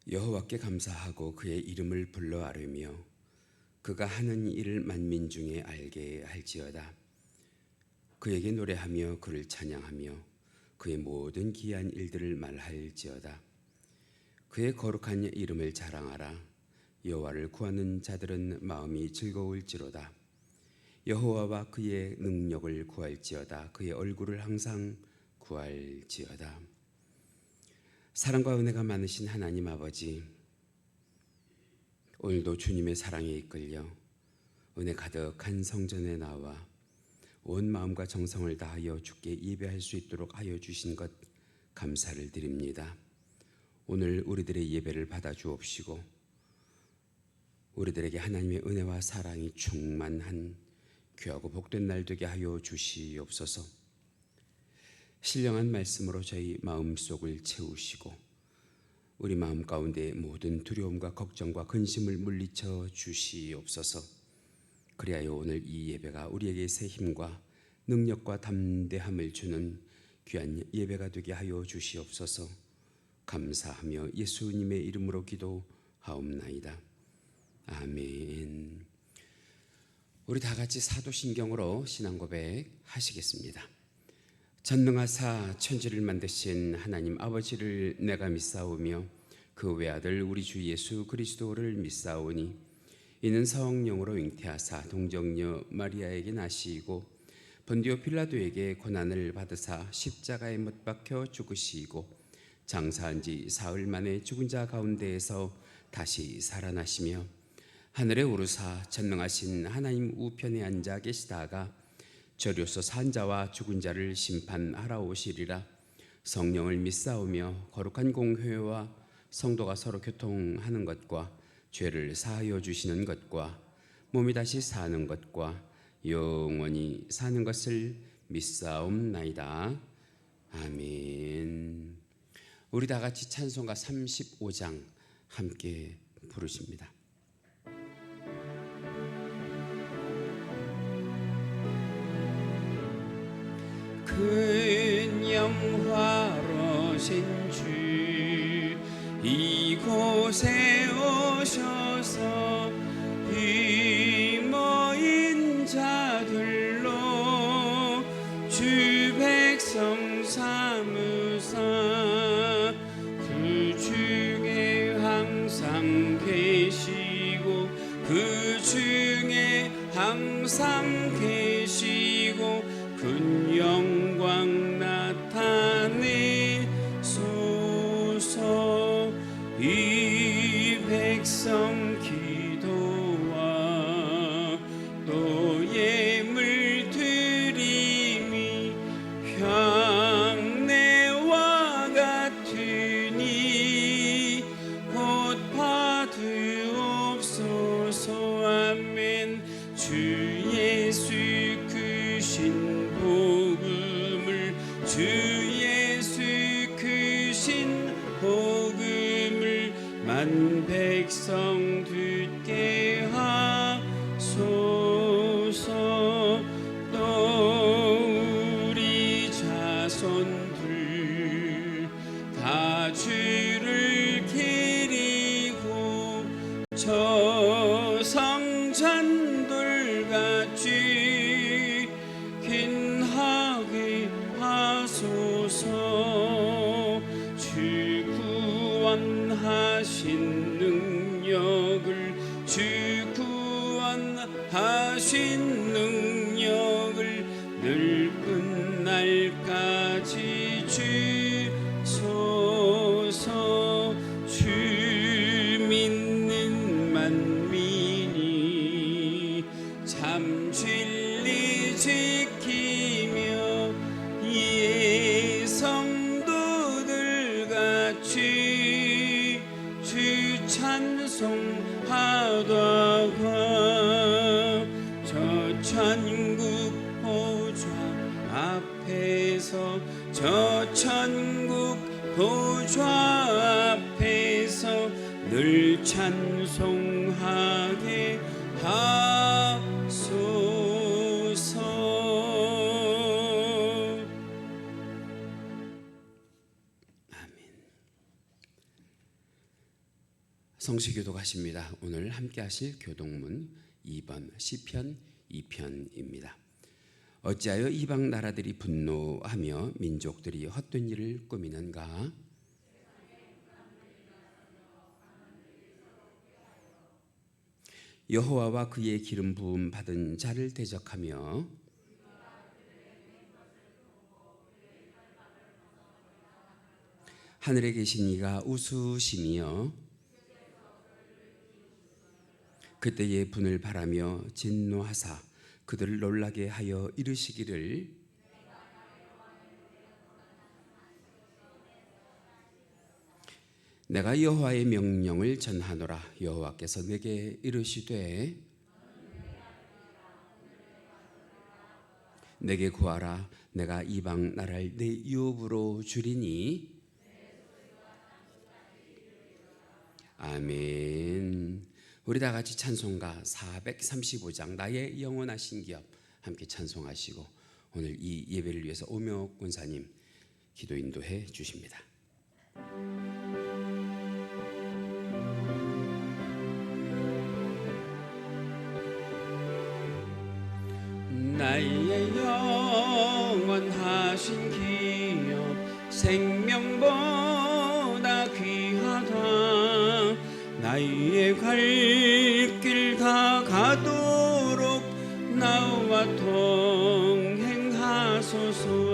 여호와께 감사하고 그의 이름을 불러 아뢰며 그가 하는 일을 만민 중에 알게 할지어다. 그에게 노래하며 그를 찬양하며 그의 모든 기이한 일들을 말할지어다. 그의 거룩한 이름을 자랑하라. 여호와를 구하는 자들은 마음이 즐거울지로다. 여호와와 그의 능력을 구할지어다. 그의 얼굴을 항상 구할지어다. 사랑과 은혜가 많으신 하나님 아버지, 오늘도 주님의 사랑에 이끌려 은혜 가득한 성전에 나와 온 마음과 정성을 다하여 주께 예배할 수 있도록 하여 주신 것 감사를 드립니다. 오늘 우리들의 예배를 받아 주옵시고 우리들에게 하나님의 은혜와 사랑이 충만한 귀하고 복된 날 되게 하여 주시옵소서. 신령한 말씀으로 저희 마음속을 채우시고 우리 마음 가운데 모든 두려움과 걱정과 근심을 물리쳐 주시옵소서. 그리하여 오늘 이 예배가 우리에게 새 힘과 능력과 담대함을 주는 귀한 예배가 되게 하여 주시옵소서. 감사하며 예수님의 이름으로 기도하옵나이다. 아멘. 우리 다 같이 사도신경으로 신앙 고백 하시겠습니다. 전능하사 천지를 만드신 하나님 아버지를 내가 믿사오며 그 외아들 우리 주 예수 그리스도를 믿사오니 이는 성령으로 잉태하사 동정녀 마리아에게 나시고 본디오 필라도에게 고난을 받으사 십자가에 못 박혀 죽으시고 장사한 지 사흘 만에 죽은 자 가운데에서 다시 살아나시며 하늘에 오르사 전능하신 하나님 우편에 앉아 계시다가 저리로서 산 자와 죽은 자를 심판하러 오시리라. 성령을 믿사오며 거룩한 공회와 성도가 서로 교통하는 것과 죄를 사하여 주시는 것과 몸이 다시 사는 것과 영원히 사는 것을 믿사옵나이다. 아멘. 우리 다 같이 찬송가 35장 함께 부르십니다. 큰 영화로신 주 이곳에 오셔서 이 모인 자들로 주 백성 삼으사 그 중에 항상 계시고 그 중에 항상 계시고 큰 영광 나타내소서. 이 백성 기도와 또 예물 드림이 향내와 같으니 곧 받으옵소서. 아멘. 주 예수 크신 복음을 주 예수 크신 복음을 만 백성 듣게 하소서. 또 우리 자손들 다 주를 기리고 저 성전들같이 긴하게 하소서. 주 구원하신 능력을 주 구원하신 능력을 늘 끝날까지 주소서. 주 믿는 만민이 참 진리 지키며 예성도들같이 주 찬송하다가 저 천국 보좌 앞에서 저 천국 보좌 앞에서 늘 찬송하게 하소서. 아멘. 성시교도 가십니다. 오늘 함께 하실 교동문 2번 시편 2편입니다. 어찌하여 이방 나라들이 분노하며 민족들이 헛된 일을 꾸미는가? 여호와와 그의 기름 부음 받은 자를 대적하며 하늘에 계신 이가 웃으시며 그때에 분을 바라며 진노하사 그들을 놀라게 하여 이르시기를 내가 여호와의 명령을 전하노라. 여호와께서 내게 이르시되 내게 구하라. 내가 이방 나라를 내 유업으로 주리니. 아멘. 우리 다 같이 찬송가 435장 나의 영원하신 기업 함께 찬송하시고 오늘 이 예배를 위해서 오묘 권사님 기도 인도해 주십니다. 나의 영원하신 기업 생명보다 귀하다. 나의 갈 길 다 가도록 나와 동행하소서.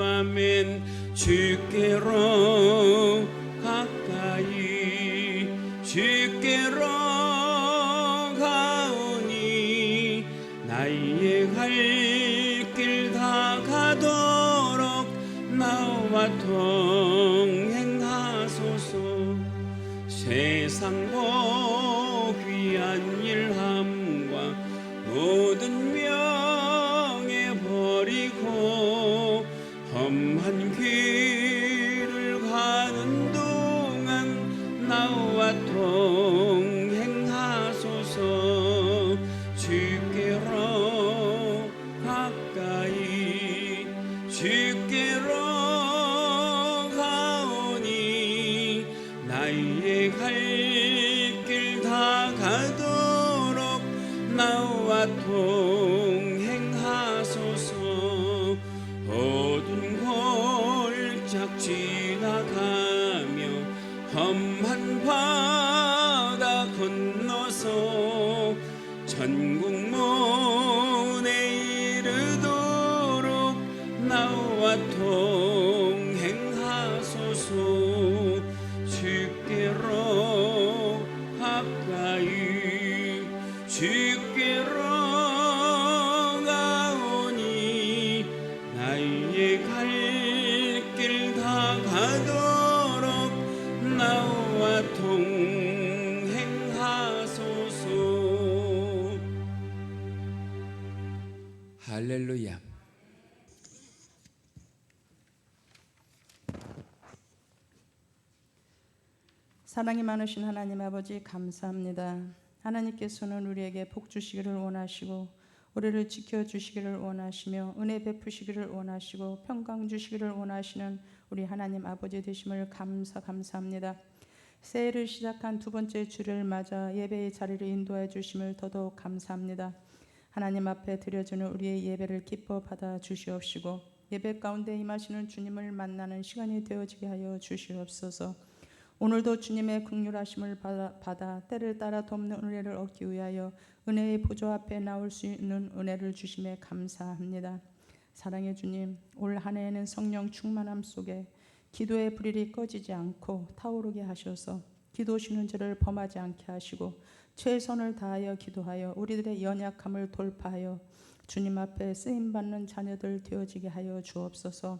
아멘. 주께로 가까이 주께로 가오니 나의 갈 길 다 가도록 나와 동행하소서. 세상과 귀한 일함과 모든 명예 버리고 험한 길을 가는 동안 나와 동행하소서. 주께로 가까이 주께로 가오니 나의 갈 길 다 가도록 나와 동행하소서. 어두운 골짝 지나가며 험한 바다 건너서 천국문에 이르도록 나와 동행하소서. 주께로 가까이 주께로 가오니 나의 갈 길 다 가도록 나와 동행하소서. 할렐루야. 사랑이 많으신 하나님 아버지 감사합니다. 하나님께서는 우리에게 복 주시기를 원하시고 우리를 지켜주시기를 원하시며 은혜 베푸시기를 원하시고 평강 주시기를 원하시는 우리 하나님 아버지 되심을 감사합니다. 새해를 시작한 두 번째 주를 맞아 예배의 자리를 인도해 주심을 더더욱 감사합니다. 하나님 앞에 드려지는 우리의 예배를 기뻐 받아 주시옵시고 예배 가운데 임하시는 주님을 만나는 시간이 되어지게 하여 주시옵소서. 오늘도 주님의 긍휼하심을 받아 때를 따라 돕는 은혜를 얻기 위하여 은혜의 보좌 앞에 나올 수 있는 은혜를 주심에 감사합니다. 사랑의 주님, 올 한 해에는 성령 충만함 속에 기도의 불이 꺼지지 않고 타오르게 하셔서 기도 쉬는 죄를 범하지 않게 하시고 최선을 다하여 기도하여 우리들의 연약함을 돌파하여 주님 앞에 쓰임받는 자녀들 되어지게 하여 주옵소서.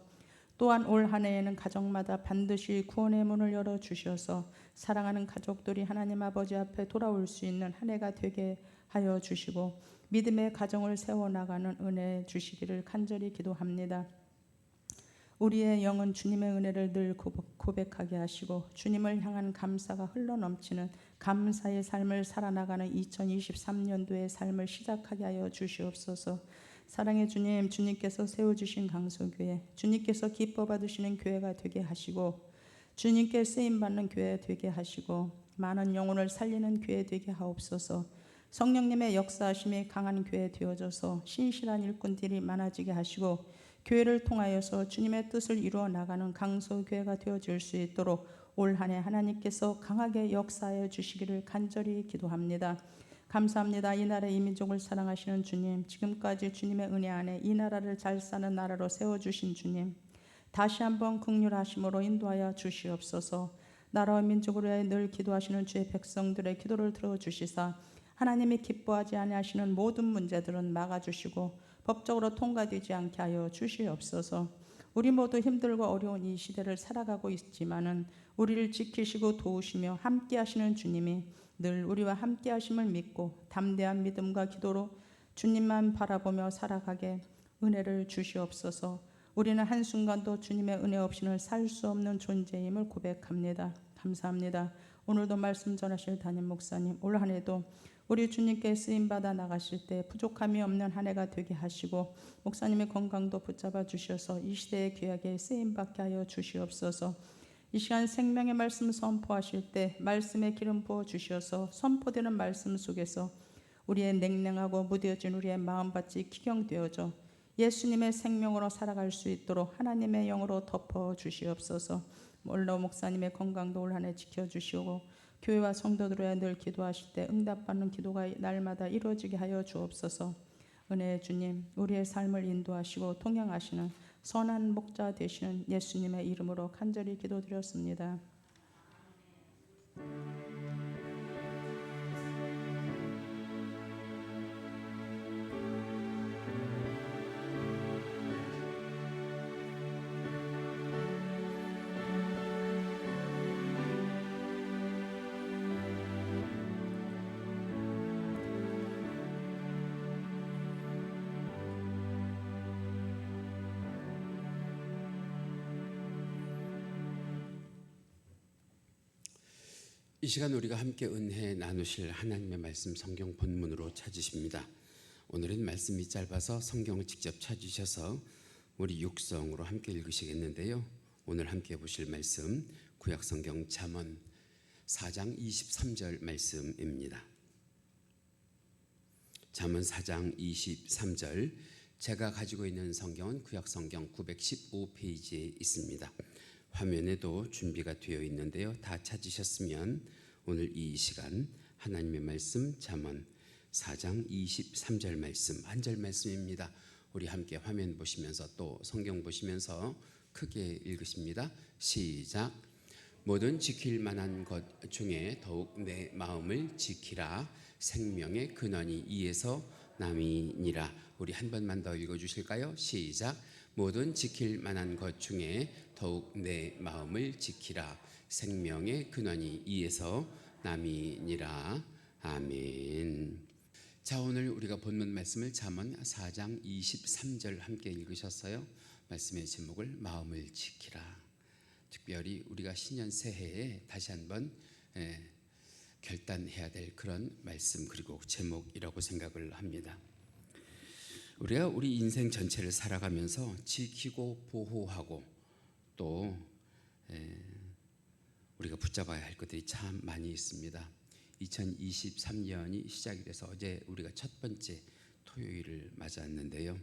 또한 올 한 해에는 가정마다 반드시 구원의 문을 열어주셔서 사랑하는 가족들이 하나님 아버지 앞에 돌아올 수 있는 한 해가 되게 하여 주시고 믿음의 가정을 세워나가는 은혜 주시기를 간절히 기도합니다. 우리의 영은 주님의 은혜를 늘 고백하게 하시고 주님을 향한 감사가 흘러넘치는 감사의 삶을 살아나가는 2023년도의 삶을 시작하게 하여 주시옵소서. 사랑의 주님, 주님께서 세워주신 강소교회, 주님께서 기뻐 받으시는 교회가 되게 하시고 주님께 쓰임받는 교회가 되게 하시고 많은 영혼을 살리는 교회 되게 하옵소서. 성령님의 역사하심이 강한 교회 되어져서 신실한 일꾼들이 많아지게 하시고 교회를 통하여서 주님의 뜻을 이루어 나가는 강소 교회가 되어질 수 있도록 올 한 해 하나님께서 강하게 역사하여 주시기를 간절히 기도합니다. 감사합니다. 이 나라 이 민족을 사랑하시는 주님, 지금까지 주님의 은혜 안에 이 나라를 잘 사는 나라로 세워주신 주님, 다시 한번 긍휼하심으로 인도하여 주시옵소서. 나라와 민족을 위하여 늘 기도하시는 주의 백성들의 기도를 들어주시사 하나님이 기뻐하지 아니하시는 모든 문제들은 막아주시고 법적으로 통과되지 않게 하여 주시옵소서. 우리 모두 힘들고 어려운 이 시대를 살아가고 있지만은 우리를 지키시고 도우시며 함께 하시는 주님이 늘 우리와 함께 하심을 믿고 담대한 믿음과 기도로 주님만 바라보며 살아가게 은혜를 주시옵소서. 우리는 한순간도 주님의 은혜 없이는 살 수 없는 존재임을 고백합니다. 감사합니다. 오늘도 말씀 전하실 담임 목사님, 올 한 해도 우리 주님께 쓰임받아 나가실 때 부족함이 없는 한 해가 되게 하시고 목사님의 건강도 붙잡아 주셔서 이 시대의 귀하게 쓰임받게 하여 주시옵소서. 이 시간 생명의 말씀 선포하실 때 말씀에 기름 부어 주셔서 선포되는 말씀 속에서 우리의 냉랭하고 무뎌진 우리의 마음밭이 기경되어져 예수님의 생명으로 살아갈 수 있도록 하나님의 영으로 덮어 주시옵소서. 몰라 목사님의 건강도 올 한 해 지켜주시고 교회와 성도들에 늘 기도하실 때 응답받는 기도가 날마다 이루어지게 하여 주옵소서. 은혜의 주님, 우리의 삶을 인도하시고 통행하시는 선한 목자 되시는 예수님의 이름으로 간절히 기도드렸습니다. 이 시간 우리가 함께 은혜 나누실 하나님의 말씀 성경 본문으로 찾으십니다. 오늘은 말씀이 짧아서 성경을 직접 찾으셔서 우리 육성으로 함께 읽으시겠는데요. 오늘 함께 보실 말씀 구약 성경 잠언 4장 23절 말씀입니다. 잠언 4장 23절, 제가 가지고 있는 성경은 구약 성경 915페이지에 있습니다. 화면에도 준비가 되어 있는데요. 다 찾으셨으면 오늘 이 시간 하나님의 말씀 잠언 4장 23절 말씀, 한 절 말씀입니다. 우리 함께 화면 보시면서 또 성경 보시면서 크게 읽으십니다. 시작. 모든 지킬 만한 것 중에 더욱 내 마음을 지키라. 생명의 근원이 이에서 남이니라. 우리 한 번만 더 읽어주실까요? 시작. 모든 지킬 만한 것 중에 더욱 내 마음을 지키라. 생명의 근원이 이에서 남이니라. 아멘. 자, 오늘 우리가 본문 말씀을 잠언 4장 23절 함께 읽으셨어요. 말씀의 제목을 마음을 지키라. 특별히 우리가 신년 새해에 다시 한번 결단해야 될 그런 말씀 그리고 제목이라고 생각을 합니다. 우리가 우리 인생 전체를 살아가면서 지키고 보호하고 또 우리가 붙잡아야 할 것들이 참 많이 있습니다. 2023년이 시작이 돼서 어제 우리가 첫 번째 토요일을 맞았는데요.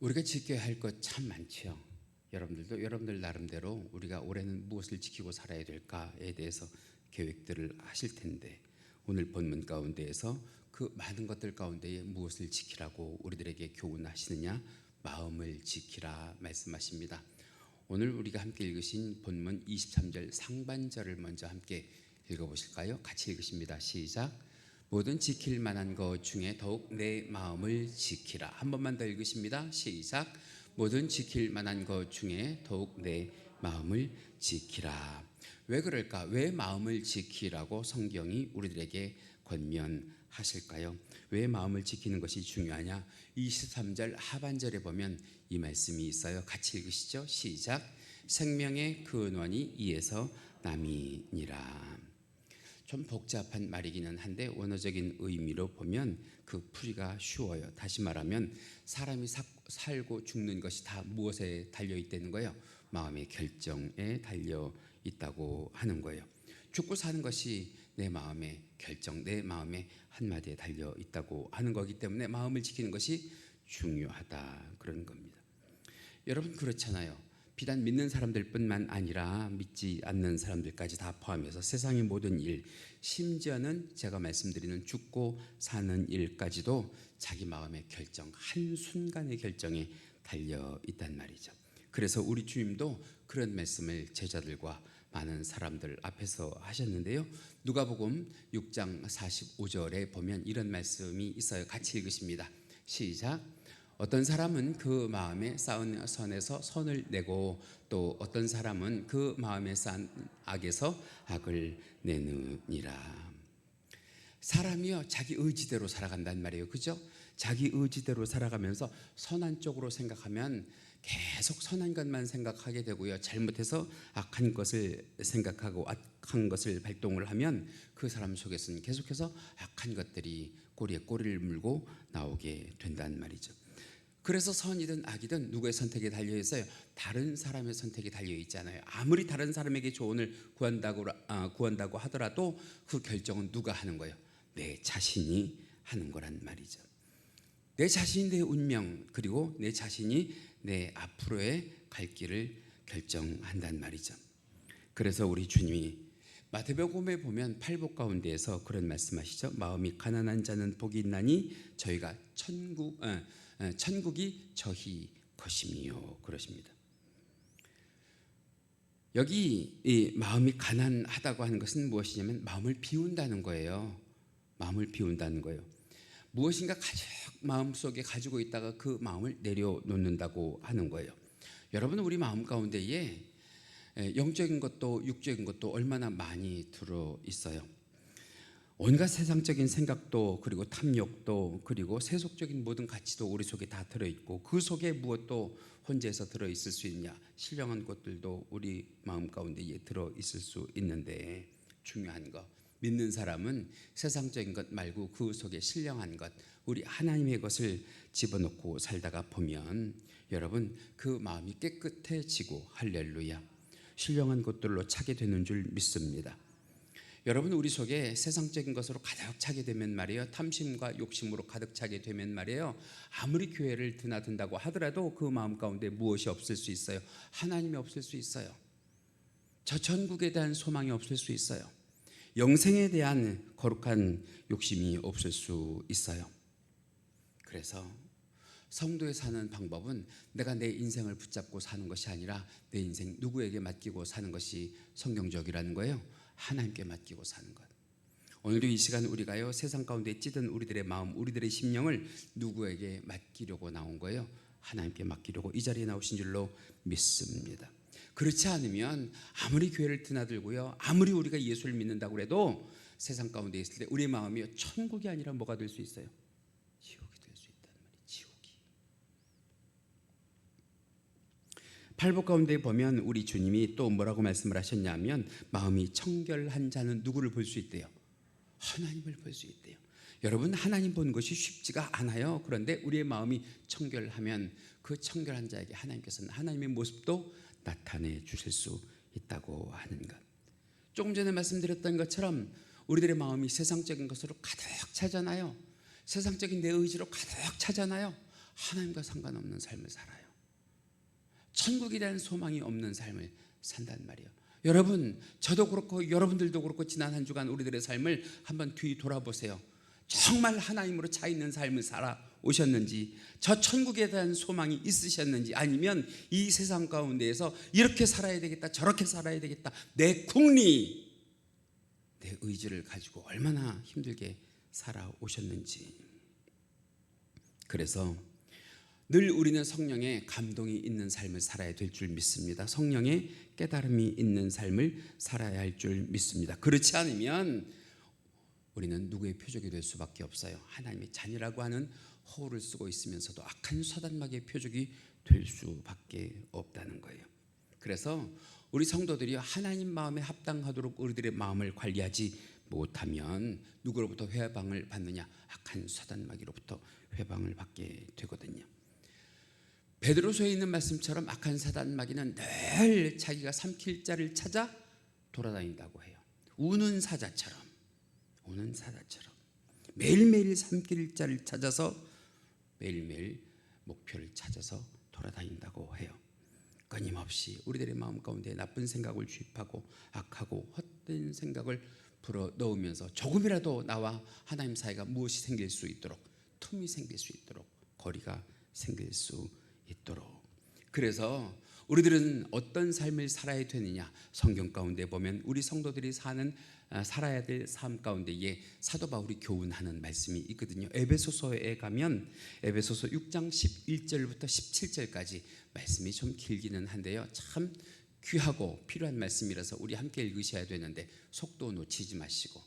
우리가 지켜야 할 것 참 많지요. 여러분들도 여러분들 나름대로 우리가 올해는 무엇을 지키고 살아야 될까에 대해서 계획들을 하실 텐데 오늘 본문 가운데에서 그 많은 것들 가운데에 무엇을 지키라고 우리들에게 교훈하시느냐? 마음을 지키라 말씀하십니다. 오늘 우리가 함께 읽으신 본문 23절 상반절을 먼저 함께 읽어보실까요? 같이 읽으십니다. 시작. 모든 지킬 만한 것 중에 더욱 내 마음을 지키라. 한 번만 더 읽으십니다. 시작. 모든 지킬 만한 것 중에 더욱 내 마음을 지키라. 왜 그럴까? 왜 마음을 지키라고 성경이 우리들에게 권면하실까요? 왜 마음을 지키는 것이 중요하냐? 23절 하반절에 보면 이 말씀이 있어요. 같이 읽으시죠. 시작. 생명의 근원이 이에서 남이니라. 좀 복잡한 말이기는 한데 원어적인 의미로 보면 그 풀이가 쉬워요. 다시 말하면 사람이 살고 죽는 것이 다 무엇에 달려 있다는 거예요? 마음의 결정에 달려 있다고 하는 거예요. 죽고 사는 것이 내 마음의 결정, 내 마음의 한마디에 달려 있다고 하는 거기 때문에 마음을 지키는 것이 중요하다 그런 겁니다. 여러분 그렇잖아요. 비단 믿는 사람들뿐만 아니라 믿지 않는 사람들까지 다 포함해서 세상의 모든 일, 심지어는 제가 말씀드리는 죽고 사는 일까지도 자기 마음의 결정, 한순간의 결정에 달려 있단 말이죠. 그래서 우리 주님도 그런 말씀을 제자들과 많은 사람들 앞에서 하셨는데요. 누가복음 6장 45절에 보면 이런 말씀이 있어요. 같이 읽으십니다. 시작. 어떤 사람은 그 마음에 쌓은 선에서 선을 내고 또 어떤 사람은 그 마음에 쌓은 악에서 악을 내느니라. 사람이요 자기 의지대로 살아간단 말이에요. 그죠? 자기 의지대로 살아가면서 선한 쪽으로 생각하면 계속 선한 것만 생각하게 되고요. 잘못해서 악한 것을 생각하고 악한 것을 발동을 하면 그 사람 속에서는 계속해서 악한 것들이 꼬리에 꼬리를 물고 나오게 된단 말이죠. 그래서 선이든 악이든 누구의 선택에 달려 있어요? 다른 사람의 선택에 달려 있잖아요. 아무리 다른 사람에게 조언을 구한다고 하더라도 그 결정은 누가 하는 거예요? 내 자신이 하는 거란 말이죠. 내 자신이 내 운명 그리고 내 자신이 내 앞으로의 갈 길을 결정한단 말이죠. 그래서 우리 주님이 마태복음에 보면 팔복 가운데에서 그런 말씀하시죠. 마음이 가난한 자는 복이 있나니 저희가 천국이 저희 것임이요 그러십니다. 여기 이 마음이 가난하다고 하는 것은 무엇이냐면 마음을 비운다는 거예요. 마음을 비운다는 거예요. 무엇인가 가득 마음속에 가지고 있다가 그 마음을 내려놓는다고 하는 거예요. 여러분 우리 마음 가운데에 영적인 것도 육적인 것도 얼마나 많이 들어 있어요. 온갖 세상적인 생각도 그리고 탐욕도 그리고 세속적인 모든 가치도 우리 속에 다 들어있고 그 속에 무엇도 혼재해서 들어있을 수 있냐. 신령한 것들도 우리 마음 가운데에 들어있을 수 있는데 중요한 거 믿는 사람은 세상적인 것 말고 그 속에 신령한 것 우리 하나님의 것을 집어넣고 살다가 보면 여러분 그 마음이 깨끗해지고 할렐루야 신령한 것들로 차게 되는 줄 믿습니다. 여러분 우리 속에 세상적인 것으로 가득 차게 되면 말이에요. 탐심과 욕심으로 가득 차게 되면 말이에요. 아무리 교회를 드나든다고 하더라도 그 마음 가운데 무엇이 없을 수 있어요? 하나님이 없을 수 있어요. 저 천국에 대한 소망이 없을 수 있어요. 영생에 대한 거룩한 욕심이 없을 수 있어요. 그래서 성도에 사는 방법은 내가 내 인생을 붙잡고 사는 것이 아니라 내 인생 누구에게 맡기고 사는 것이 성경적이라는 거예요. 하나님께 맡기고 사는 것. 오늘도 이 시간 우리가요 세상 가운데 찌든 우리들의 마음 우리들의 심령을 누구에게 맡기려고 나온 거예요? 하나님께 맡기려고 이 자리에 나오신 줄로 믿습니다. 그렇지 않으면 아무리 교회를 드나들고요 아무리 우리가 예수를 믿는다고 해도 세상 가운데 있을 때 우리의 마음이 천국이 아니라 뭐가 될 수 있어요? 지옥이 될 수 있단 말이에요. 지옥이. 팔복 가운데 보면 우리 주님이 또 뭐라고 말씀을 하셨냐면 마음이 청결한 자는 누구를 볼 수 있대요? 하나님을 볼 수 있대요. 여러분 하나님 보는 것이 쉽지가 않아요. 그런데 우리의 마음이 청결하면 그 청결한 자에게 하나님께서는 하나님의 모습도 나타내 주실 수 있다고 하는 것. 조금 전에 말씀드렸던 것처럼 우리들의 마음이 세상적인 것으로 가득 차잖아요. 세상적인 내 의지로 가득 차잖아요. 하나님과 상관없는 삶을 살아요. 천국에 대한 소망이 없는 삶을 산단 말이에요. 여러분 저도 그렇고 여러분들도 그렇고 지난 한 주간 우리들의 삶을 한번 뒤 돌아보세요. 정말 하나님으로 차 있는 삶을 살아오셨는지 저 천국에 대한 소망이 있으셨는지 아니면 이 세상 가운데에서 이렇게 살아야 되겠다 저렇게 살아야 되겠다 내 궁리 내 의지를 가지고 얼마나 힘들게 살아오셨는지. 그래서 늘 우리는 성령의 감동이 있는 삶을 살아야 될 줄 믿습니다. 성령의 깨달음이 있는 삶을 살아야 할 줄 믿습니다. 그렇지 않으면 우리는 누구의 표적이 될 수밖에 없어요. 하나님의 자녀라고 하는 허울을 쓰고 있으면서도 악한 사단마귀의 표적이 될 수밖에 없다는 거예요. 그래서 우리 성도들이 하나님 마음에 합당하도록 우리들의 마음을 관리하지 못하면 누구로부터 회방을 받느냐? 악한 사단마귀로부터 회방을 받게 되거든요. 베드로서에 있는 말씀처럼 악한 사단마귀는 늘 자기가 삼킬 자를 찾아 돌아다닌다고 해요. 우는 사자처럼 매일매일 산길 자를 찾아서 매일매일 목표를 찾아서 돌아다닌다고 해요. 끊임없이 우리들의 마음 가운데 나쁜 생각을 주입하고 악하고 헛된 생각을 불어넣으면서 조금이라도 나와 하나님 사이가 무엇이 생길 수 있도록, 틈이 생길 수 있도록, 거리가 생길 수 있도록. 그래서 우리들은 어떤 삶을 살아야 되느냐, 성경 가운데 보면 우리 성도들이 살아야 될 삶 가운데에 사도 바울이 교훈하는 말씀이 있거든요. 에베소서에 가면 에베소서 6장 11절부터 17절까지 말씀이 좀 길기는 한데요, 참 귀하고 필요한 말씀이라서 우리 함께 읽으셔야 되는데 속도 놓치지 마시고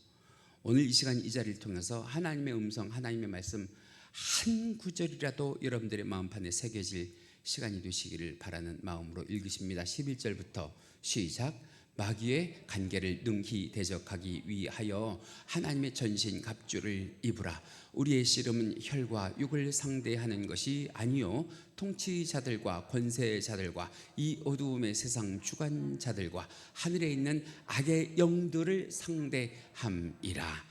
오늘 이 시간 이 자리를 통해서 하나님의 음성, 하나님의 말씀 한 구절이라도 여러분들의 마음판에 새겨질 시간이 되시기를 바라는 마음으로 읽으십니다. 11절부터 시작. 마귀의 간계를 능히 대적하기 위하여 하나님의 전신 갑주를 입으라. 우리의 씨름은 혈과 육을 상대하는 것이 아니요 통치자들과 권세자들과 이 어두움의 세상 주관자들과 하늘에 있는 악의 영들을 상대함이라.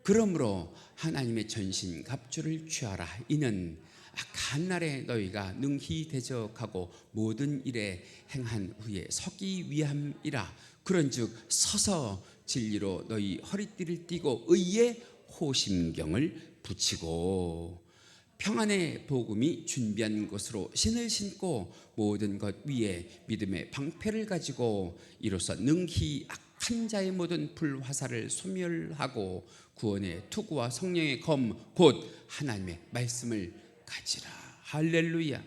그러므로 하나님의 전신 갑주를 취하라. 이는 악한 날에 너희가 능히 대적하고 모든 일에 행한 후에 서기 위함이라. 그런즉 서서 진리로 너희 허리띠를 띠고 의의 호심경을 붙이고 평안의 복음이 준비한 것으로 신을 신고 모든 것 위에 믿음의 방패를 가지고 이로써 능히 악한 자의 모든 불화살을 소멸하고 구원의 투구와 성령의 검 곧 하나님의 말씀을 가지라. 할렐루야.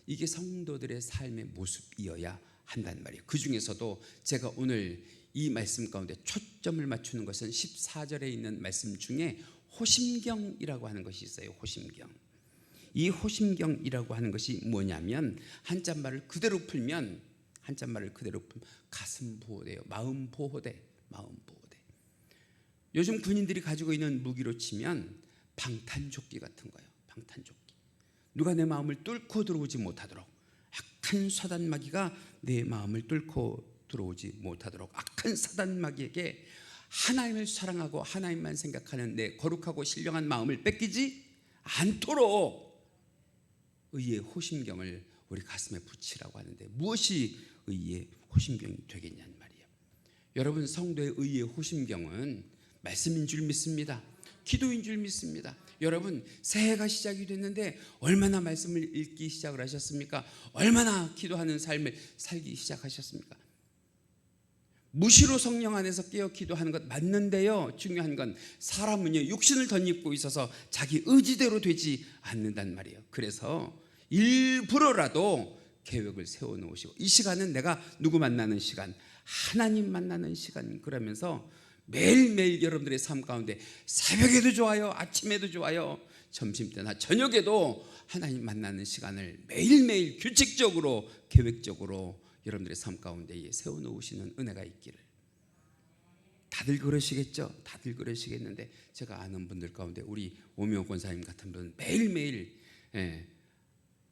이게 성도들의 삶의 모습이어야 한단 말이에요. 그 중에서도 제가 오늘 이 말씀 가운데 초점을 맞추는 것은 14절에 있는 말씀 중에 호심경이라고 하는 것이 있어요. 호심경. 이 호심경이라고 하는 것이 뭐냐면 한자말을 그대로 풀면 가슴 보호대요. 마음 보호대. 요즘 군인들이 가지고 있는 무기로 치면 방탄조끼 같은 거예요. 방탄조끼. 누가 내 마음을 뚫고 들어오지 못하도록, 악한 사단마귀가 내 마음을 뚫고 들어오지 못하도록, 악한 사단마귀에게 하나님을 사랑하고 하나님만 생각하는 내 거룩하고 신령한 마음을 뺏기지 않도록 의의 호심경을 우리 가슴에 붙이라고 하는데, 무엇이 의의 호심경이 되겠냐는 말이에요. 여러분, 성도의 의의 호심경은 말씀인 줄 믿습니다. 기도인 줄 믿습니다. 여러분, 새해가 시작이 됐는데 얼마나 말씀을 읽기 시작을 하셨습니까? 얼마나 기도하는 삶을 살기 시작하셨습니까? 무시로 성령 안에서 깨어 기도하는 것 맞는데요, 중요한 건 사람은요 육신을 덧입고 있어서 자기 의지대로 되지 않는단 말이에요. 그래서 일부러라도 계획을 세워놓으시고, 이 시간은 내가 누구 만나는 시간, 하나님 만나는 시간, 그러면서 매일매일 여러분들의 삶 가운데 새벽에도 좋아요, 아침에도 좋아요, 점심때나 저녁에도 하나님 만나는 시간을 매일매일 규칙적으로 계획적으로 여러분들의 삶 가운데 세워놓으시는 은혜가 있기를. 다들 그러시겠죠? 다들 그러시겠는데 제가 아는 분들 가운데 우리 오미호 권사님 같은 분은 매일매일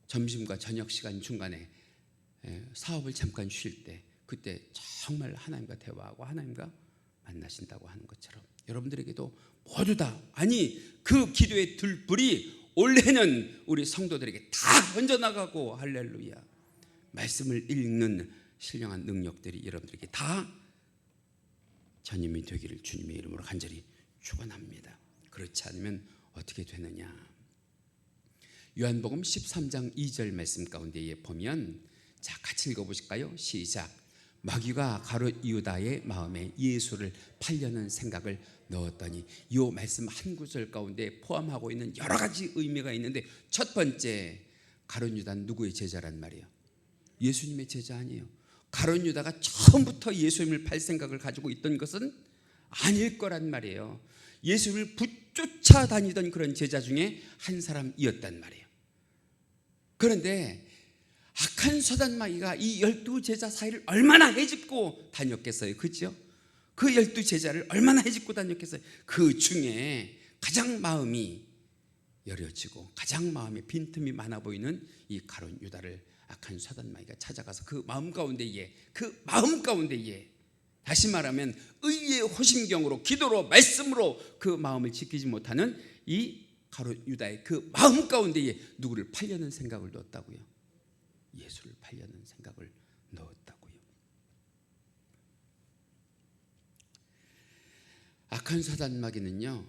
점심과 저녁 시간 중간에 사업을 잠깐 쉴 때 그때 정말 하나님과 대화하고 하나님과 만나신다고 하는 것처럼 여러분들에게도 모두 다, 아니 그 기도의 들불이 올해는 우리 성도들에게 다 번져나가고, 할렐루야, 말씀을 읽는 신령한 능력들이 여러분들에게 다 전임이 되기를 주님의 이름으로 간절히 축원합니다. 그렇지 않으면 어떻게 되느냐. 요한복음 13장 2절 말씀 가운데에 보면, 자 같이 읽어보실까요? 시작. 마귀가 가룟 유다의 마음에 예수를 팔려는 생각을 넣었더니, 이 말씀 한 구절 가운데 포함하고 있는 여러 가지 의미가 있는데, 첫 번째, 가룟 유다는 누구의 제자란 말이에요? 예수님의 제자 아니에요. 가룟 유다가 처음부터 예수님을 팔 생각을 가지고 있던 것은 아닐 거란 말이에요. 예수님을 붙쫓아 다니던 그런 제자 중에 한 사람이었단 말이에요. 그런데 악한 사단마귀가 이 12제자 사이를 얼마나 헤집고 다녔겠어요. 그렇죠? 그 12제자를 얼마나 헤집고 다녔겠어요. 그 중에 가장 마음이 여려지고 가장 마음에 빈틈이 많아 보이는 이 가룟 유다를 악한 사단마귀가 찾아가서 그 마음 가운데에 다시 말하면 의의 호심경으로 기도로 말씀으로 그 마음을 지키지 못하는 이 가룟 유다의 그 마음 가운데에 누구를 팔려는 생각을 넣었다고요? 예수를 팔려는 생각을 넣었다고요. 악한 사단 마귀는요,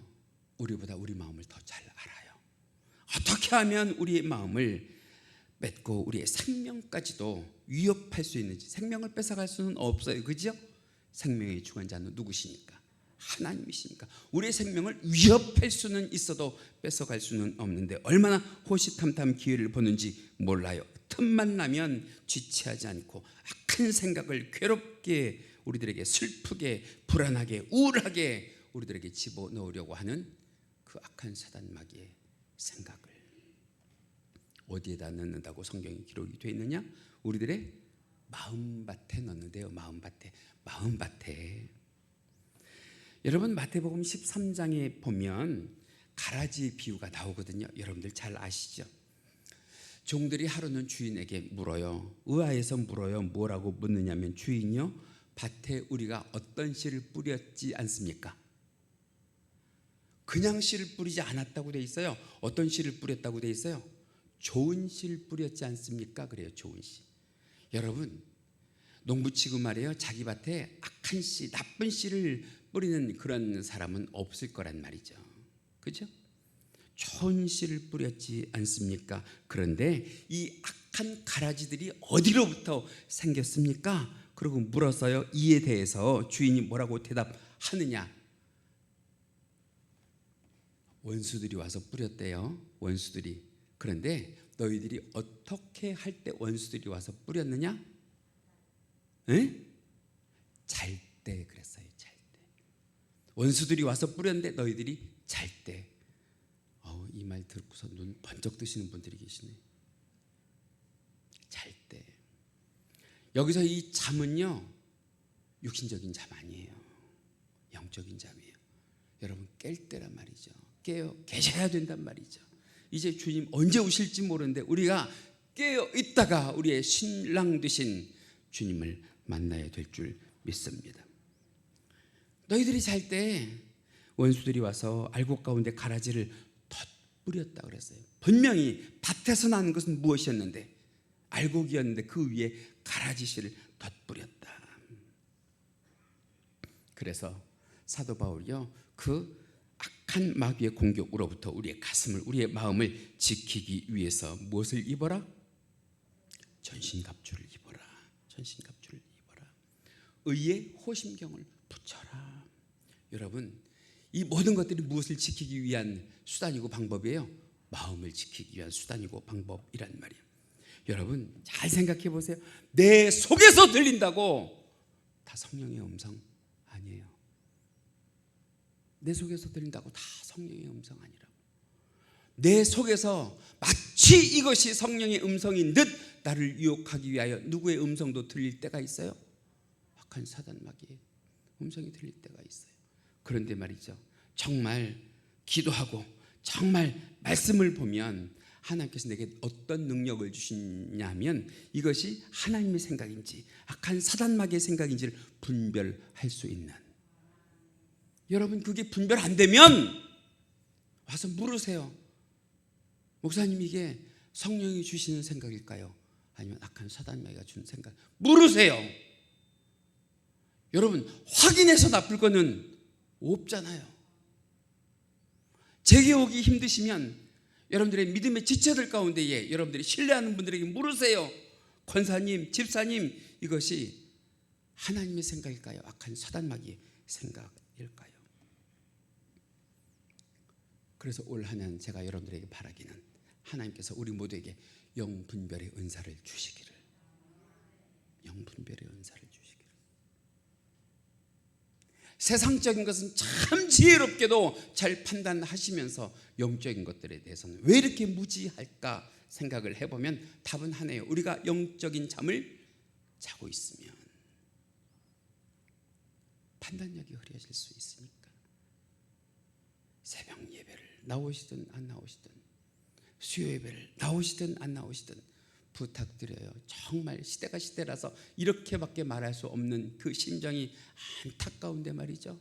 우리보다 우리 마음을 더 잘 알아요. 어떻게 하면 우리의 마음을 맺고 우리의 생명까지도 위협할 수 있는지. 생명을 뺏어갈 수는 없어요, 그죠? 생명의 주관자는 누구시니까? 하나님이시니까. 우리의 생명을 위협할 수는 있어도 뺏어갈 수는 없는데 얼마나 호시탐탐 기회를 보는지 몰라요. 틈만 나면 지체하지 않고 악한 생각을 괴롭게, 우리들에게 슬프게, 불안하게, 우울하게 우리들에게 집어넣으려고 하는 그 악한 사단 마귀의 생각을 어디에다 넣는다고 성경에 기록이 되어 있느냐? 우리들의 마음밭에 넣는데요. 마음밭에. 여러분, 마태복음 13장에 보면 가라지 비유가 나오거든요. 여러분들 잘 아시죠? 종들이 하루는 주인에게 물어요. 의아해서 물어요. 뭐라고 묻느냐면, 주인이요, 밭에 우리가 어떤 씨를 뿌렸지 않습니까? 그냥 씨를 뿌리지 않았다고 돼 있어요. 어떤 씨를 뿌렸다고 돼 있어요? 좋은 씨를 뿌렸지 않습니까? 그래요. 좋은 씨. 여러분, 농부치고 말이에요, 자기 밭에 악한 씨, 나쁜 씨를 뿌리는 그런 사람은 없을 거란 말이죠. 그죠? 좋은 씨를 뿌렸지 않습니까? 그런데 이 악한 가라지들이 어디로부터 생겼습니까? 그리고 물었어요. 이에 대해서 주인이 뭐라고 대답하느냐? 원수들이 와서 뿌렸대요. 원수들이. 그런데 너희들이 어떻게 할 때 원수들이 와서 뿌렸느냐? 잘 때 그랬어요. 잘 때. 원수들이 와서 뿌렸는데 너희들이 잘 때. 이 말 듣고서 눈 번쩍 뜨시는 분들이 계시네. 잘 때. 여기서 이 잠은요, 육신적인 잠 아니에요. 영적인 잠이에요. 여러분, 깰 때란 말이죠. 깨어 계셔야 된단 말이죠. 이제 주님 언제 오실지 모르는데 우리가 깨어 있다가 우리의 신랑 되신 주님을 만나야 될 줄 믿습니다. 너희들이 잘 때 원수들이 와서 알곡 가운데 가라지를 덧뿌렸다 그랬어요. 분명히 밭에서 난 것은 무엇이었는데? 알곡이었는데 그 위에 가라지씨를 덧뿌렸다. 그래서 사도 바울이요, 그 악한 마귀의 공격으로부터 우리의 가슴을, 우리의 마음을 지키기 위해서 무엇을 입어라? 전신갑주를 입어라. 전신갑주를 입어라. 의의 호심경을 붙여라. 여러분, 이 모든 것들이 무엇을 지키기 위한 수단이고 방법이에요? 마음을 지키기 위한 수단이고 방법이란 말이에요. 여러분, 잘 생각해 보세요. 내 속에서 들린다고 다 성령의 음성 아니에요. 내 속에서 들린다고 다 성령의 음성 아니라고. 내 속에서 마치 이것이 성령의 음성인 듯 나를 유혹하기 위하여 누구의 음성도 들릴 때가 있어요. 악한 사단 마귀의 음성이 들릴 때가 있어요. 그런데 말이죠, 정말 기도하고 정말 말씀을 보면 하나님께서 내게 어떤 능력을 주시냐면 이것이 하나님의 생각인지 악한 사단 마귀의 생각인지를 분별할 수 있는. 여러분, 그게 분별 안 되면 와서 물으세요. 목사님, 이게 성령이 주시는 생각일까요? 아니면 악한 사단 마귀가 주는 생각? 물으세요. 여러분, 확인해서 나쁠 거는 없잖아요. 제게 오기 힘드시면 여러분들의 믿음의 지체들 가운데에 여러분들이 신뢰하는 분들에게 물으세요. 권사님, 집사님, 이것이 하나님의 생각일까요? 악한 사단 마귀의 생각일까요? 그래서 올 한 해 제가 여러분들에게 바라기는 하나님께서 우리 모두에게 영분별의 은사를 주시기를. 영분별의 은사를 주시기를. 세상적인 것은 참 지혜롭게도 잘 판단하시면서 영적인 것들에 대해서는 왜 이렇게 무지할까 생각을 해보면 답은 하나예요. 우리가 영적인 잠을 자고 있으면 판단력이 흐려질 수 있으니까. 새벽 예배를 나오시든 안 나오시든, 수요 예배를 나오시든 안 나오시든 부탁드려요. 정말 시대가 시대라서 이렇게밖에 말할 수 없는 그 심정이 안타까운데 말이죠.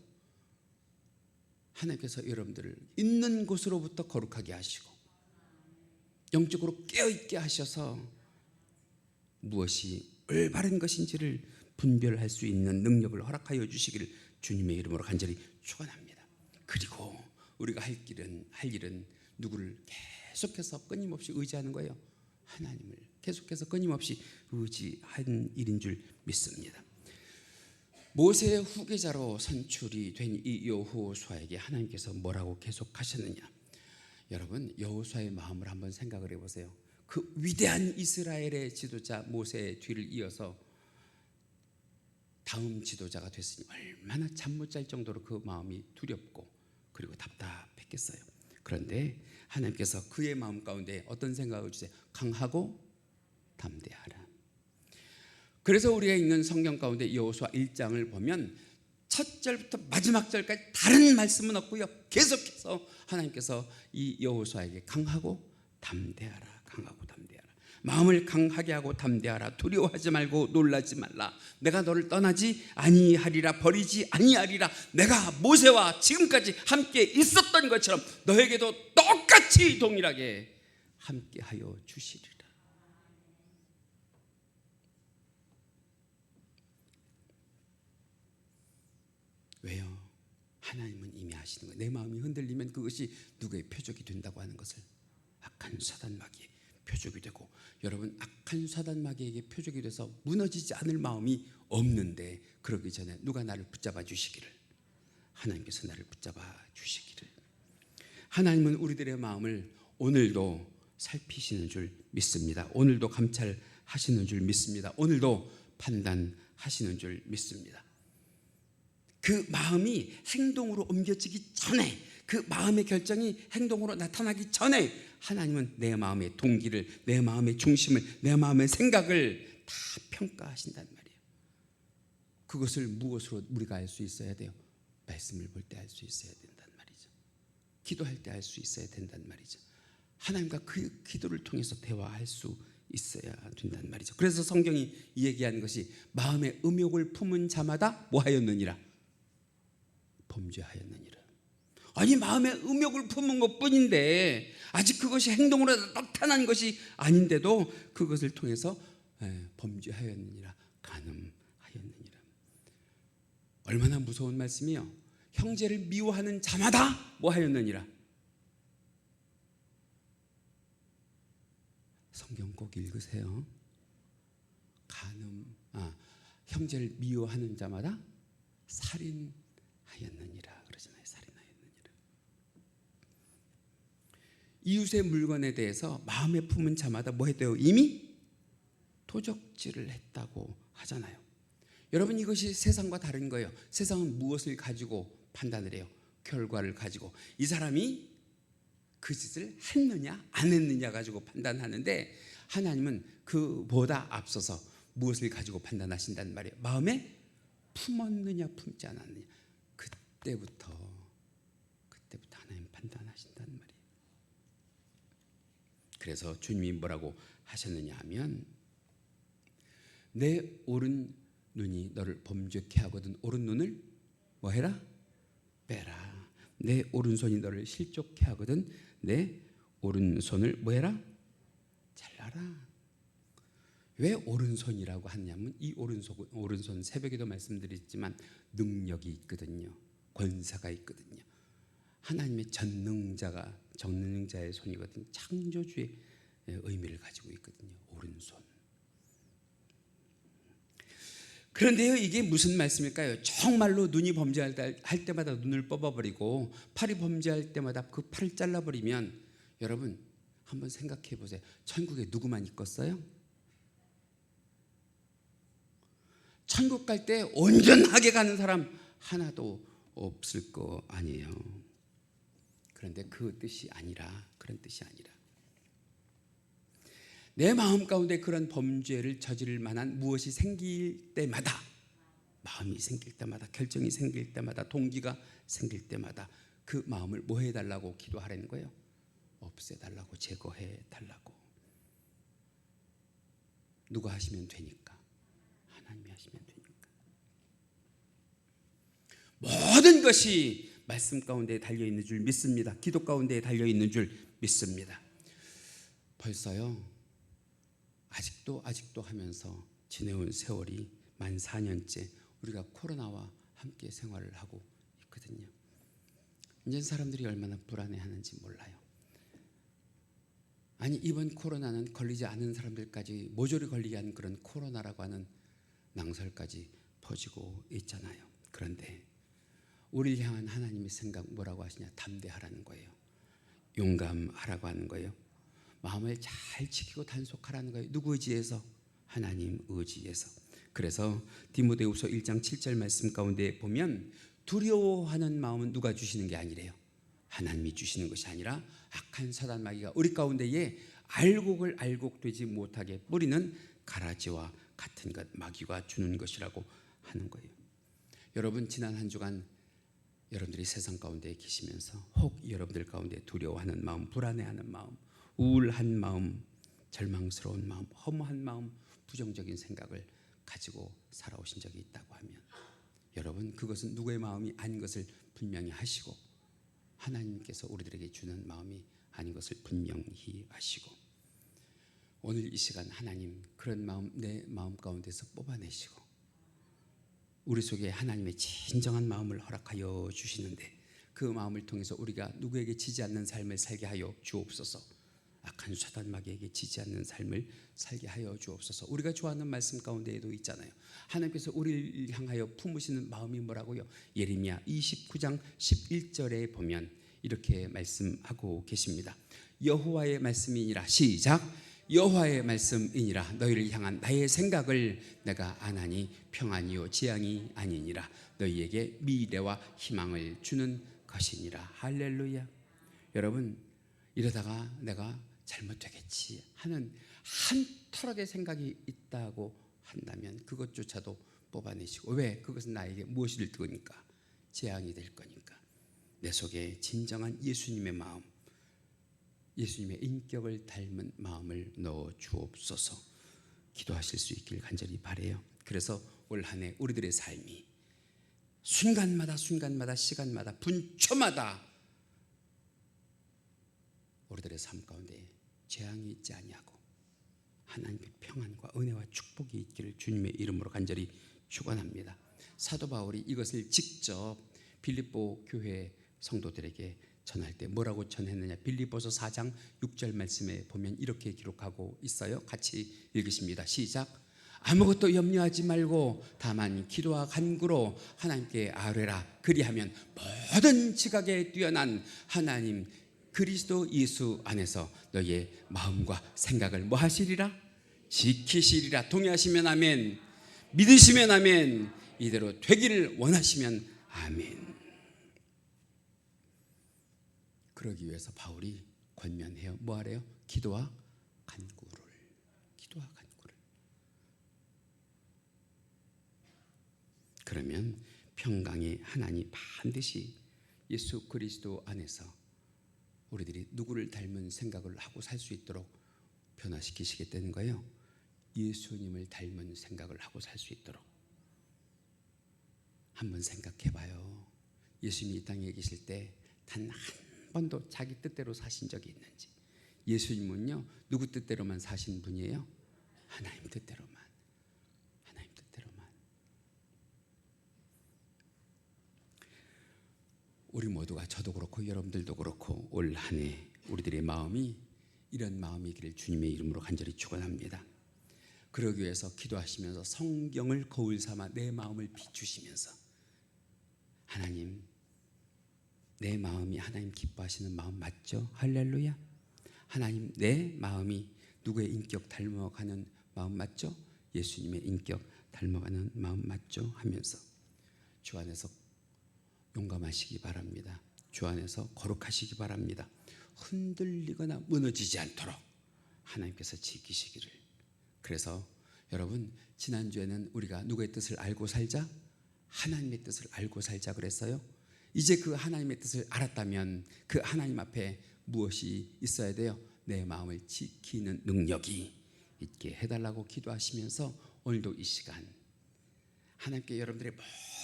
하나님께서 여러분들을 있는 곳으로부터 거룩하게 하시고 영적으로 깨어있게 하셔서 무엇이 올바른 것인지를 분별할 수 있는 능력을 허락하여 주시기를 주님의 이름으로 간절히 축원합니다. 그리고 우리가 할 일은 누구를 계속해서 끊임없이 의지하는 거예요. 하나님을 계속해서 끊임없이 의지하는 일인 줄 믿습니다. 모세의 후계자로 선출이 된 이 여호수아에게 하나님께서 뭐라고 계속하셨느냐? 여러분, 여호수아의 마음을 한번 생각을 해보세요. 그 위대한 이스라엘의 지도자 모세의 뒤를 이어서 다음 지도자가 됐으니 얼마나 잠 못 잘 정도로 그 마음이 두렵고 그리고 답답했겠어요. 그런데 하나님께서 그의 마음 가운데 어떤 생각을 주세요? 강하고 담대하라. 그래서 우리가 읽는 성경 가운데 여호수아 1장을 보면 첫 절부터 마지막 절까지 다른 말씀은 없고요. 계속해서 하나님께서 이 여호수아에게 강하고 담대하라, 강하고 담대하라. 마음을 강하게 하고 담대하라. 두려워하지 말고 놀라지 말라. 내가 너를 떠나지 아니하리라, 버리지 아니하리라. 내가 모세와 지금까지 함께 있었던 것처럼 너에게도 똑같이 동일하게 함께하여 주시리라. 왜요? 하나님은 이미 아시는 거예요. 내 마음이 흔들리면 그것이 누구의 표적이 된다고 하는 것을. 악한 사단 마귀의 표적이 되고, 여러분 악한 사단 마귀에게 표적이 돼서 무너지지 않을 마음이 없는데, 그러기 전에 누가 나를 붙잡아 주시기를, 하나님께서 나를 붙잡아 주시기를. 하나님은 우리들의 마음을 오늘도 살피시는 줄 믿습니다. 오늘도 감찰하시는 줄 믿습니다. 오늘도 판단하시는 줄 믿습니다. 그 마음이 행동으로 옮겨지기 전에, 그 마음의 결정이 행동으로 나타나기 전에 하나님은 내 마음의 동기를, 내 마음의 중심을, 내 마음의 생각을 다 평가하신단 말이에요. 그것을 무엇으로 우리가 알 수 있어야 돼요? 말씀을 볼 때 알 수 있어야 된단 말이죠. 기도할 때 알 수 있어야 된단 말이죠. 하나님과 그 기도를 통해서 대화할 수 있어야 된단 말이죠. 그래서 성경이 얘기하는 것이 마음의 음욕을 품은 자마다 뭐 하였느니라? 범죄하였느니라. 아니, 마음의 음욕을 품은 것뿐인데 아직 그것이 행동으로 나타난 것이 아닌데도 그것을 통해서 범죄하였느니라, 간음하였느니라. 얼마나 무서운 말씀이요. 형제를 미워하는 자마다 뭐 하였느니라. 성경 꼭 읽으세요. 형제를 미워하는 자마다 살인하였느니라 그러잖아요. 살인하였느니라. 이웃의 물건에 대해서 마음에 품은 자마다 뭐 했대요? 이미 도적질을 했다고 하잖아요. 여러분, 이것이 세상과 다른 거예요. 세상은 무엇을 가지고 판단을 해요? 결과를 가지고. 이 사람이 그 짓을 했느냐 안 했느냐 가지고 판단하는데, 하나님은 그보다 앞서서 무엇을 가지고 판단하신단 말이에요? 마음에 품었느냐 품지 않았느냐. 그때부터 하나님 판단하신단 말이에요. 그래서 주님이 뭐라고 하셨느냐 하면, 내 오른 눈이 너를 범죄케 하거든 오른 눈을 뭐 해라? 빼라. 내 오른손이 너를 실족케 하거든 내 오른손을 뭐 해라? 잘라라. 왜 오른손이라고 하냐면, 이 오른손 새벽에도 말씀드렸지만 능력이 있거든요. 권세가 있거든요. 하나님의 전능자의 손이거든요. 창조주의 의미를 가지고 있거든요. 오른손. 그런데요, 이게 무슨 말씀일까요? 정말로 눈이 범죄할 때마다 눈을 뽑아버리고 팔이 범죄할 때마다 그 팔을 잘라버리면, 여러분 한번 생각해 보세요. 천국에 누구만 있겠어요? 천국 갈 때 온전하게 가는 사람 하나도 없을 거 아니에요. 그런데 그 뜻이 아니라, 그런 뜻이 아니라, 내 마음 가운데 그런 범죄를 저지를 만한 무엇이 생길 때마다, 마음이 생길 때마다, 결정이 생길 때마다, 동기가 생길 때마다 그 마음을 뭐 해달라고 기도하라는 거예요? 없애달라고, 제거해달라고. 누가 하시면 되니까. 하나님이 하시면 되니까. 모든 것이 말씀 가운데 달려있는 줄 믿습니다. 기도 가운데 달려있는 줄 믿습니다. 벌써요 아직도 하면서 지내온 세월이 만 4년째 우리가 코로나와 함께 생활을 하고 있거든요. 이제 사람들이 얼마나 불안해하는지 몰라요. 아니 이번 코로나는 걸리지 않은 사람들까지 모조리 걸리게 한 그런 코로나라고 하는 낭설까지 퍼지고 있잖아요. 그런데 우리를 향한 하나님의 생각 뭐라고 하시냐? 담대하라는 거예요. 용감하라고 하는 거예요. 마음을 잘 지키고 단속하라는 거예요. 누구 의지에서? 하나님 의지에서. 그래서 디모데후서 1장 7절 말씀 가운데 보면 두려워하는 마음은 누가 주시는 게 아니래요. 하나님이 주시는 것이 아니라 악한 사단 마귀가 우리 가운데에 알곡되지 못하게 뿌리는 가라지와 같은 것, 마귀가 주는 것이라고 하는 거예요. 여러분 지난 한 주간 여러분들이 세상 가운데 계시면서 혹 여러분들 가운데 두려워하는 마음, 불안해하는 마음, 우울한 마음, 절망스러운 마음, 허무한 마음, 부정적인 생각을 가지고 살아오신 적이 있다고 하면 여러분 그것은 누구의 마음이 아닌 것을 분명히 하시고 하나님께서 우리들에게 주는 마음이 아닌 것을 분명히 아시고 오늘 이 시간 하나님 그런 마음 내 마음 가운데서 뽑아내시고 우리 속에 하나님의 진정한 마음을 허락하여 주시는데 그 마음을 통해서 우리가 누구에게 지지 않는 삶을 살게 하여 주옵소서. 악한 사단 마귀에게 지지 않는 삶을 살게 하여 주옵소서. 우리가 좋아하는 말씀 가운데에도 있잖아요. 하나님께서 우리를 향하여 품으시는 마음이 뭐라고요? 예레미야 29장 11절에 보면 이렇게 말씀하고 계십니다. 여호와의 말씀이니라. 시작. 여호와의 말씀이니라. 너희를 향한 나의 생각을 내가 아나니 평안이요 재앙이 아니니라. 너희에게 미래와 희망을 주는 것이니라. 할렐루야. 여러분 이러다가 내가 잘못되겠지 하는 한 털럭의 생각이 있다고 한다면 그것조차도 뽑아내시고 왜? 그것은 나에게 무엇이 될 거니까? 재앙이 될 거니까. 내 속에 진정한 예수님의 마음, 예수님의 인격을 닮은 마음을 넣어 주옵소서. 기도하실 수 있길 간절히 바라요. 그래서 올 한 해 우리들의 삶이 순간마다 시간마다 분초마다 우리들의 삶 가운데 재앙이 있지 아니하고 하나님의 평안과 은혜와 축복이 있기를 주님의 이름으로 간절히 축원합니다. 사도 바울이 이것을 직접 빌립보 교회 성도들에게 전할 때 뭐라고 전했느냐? 빌립보서 4장 6절 말씀에 보면 이렇게 기록하고 있어요. 같이 읽으십니다. 시작. 아무것도 염려하지 말고 다만 기도와 간구로 하나님께 아뢰라. 그리하면 모든 지각에 뛰어난 하나님 그리스도 예수 안에서 너의 마음과 생각을 뭐 하시리라? 지키시리라. 동의하시면 아멘, 믿으시면 아멘, 이대로 되기를 원하시면 아멘. 그러기 위해서 바울이 권면해요. 뭐 하래요? 기도와 간구를. 기도와 간구를. 그러면 평강의 하나님 반드시 예수 그리스도 안에서 우리들이 누구를 닮은 생각을 하고 살 수 있도록 변화시키시겠다는 거예요. 예수님을 닮은 생각을 하고 살 수 있도록. 한번 생각해 봐요. 예수님이 이 땅에 계실 때 단 한 번도 자기 뜻대로 사신 적이 있는지. 예수님은요 누구 뜻대로만 사신 분이에요? 하나님 뜻대로만. 하나님 뜻대로만. 우리 모두가 저도 그렇고 여러분들도 그렇고 올 한 해 우리들의 마음이 이런 마음이기를 주님의 이름으로 간절히 축원합니다. 그러기 위해서 기도하시면서 성경을 거울 삼아 내 마음을 비추시면서 하나님 내 마음이 하나님 기뻐하시는 마음 맞죠? 할렐루야. 하나님 내 마음이 누구의 인격 닮아가는 마음 맞죠? 예수님의 인격 닮아가는 마음 맞죠? 하면서 주 안에서 용감하시기 바랍니다. 주 안에서 거룩하시기 바랍니다. 흔들리거나 무너지지 않도록 하나님께서 지키시기를. 그래서 여러분 지난주에는 우리가 누구의 뜻을 알고 살자? 하나님의 뜻을 알고 살자 그랬어요. 이제 그 하나님의 뜻을 알았다면 그 하나님 앞에 무엇이 있어야 돼요? 내 마음을 지키는 능력이 있게 해달라고 기도하시면서 오늘도 이 시간 하나님께 여러분들의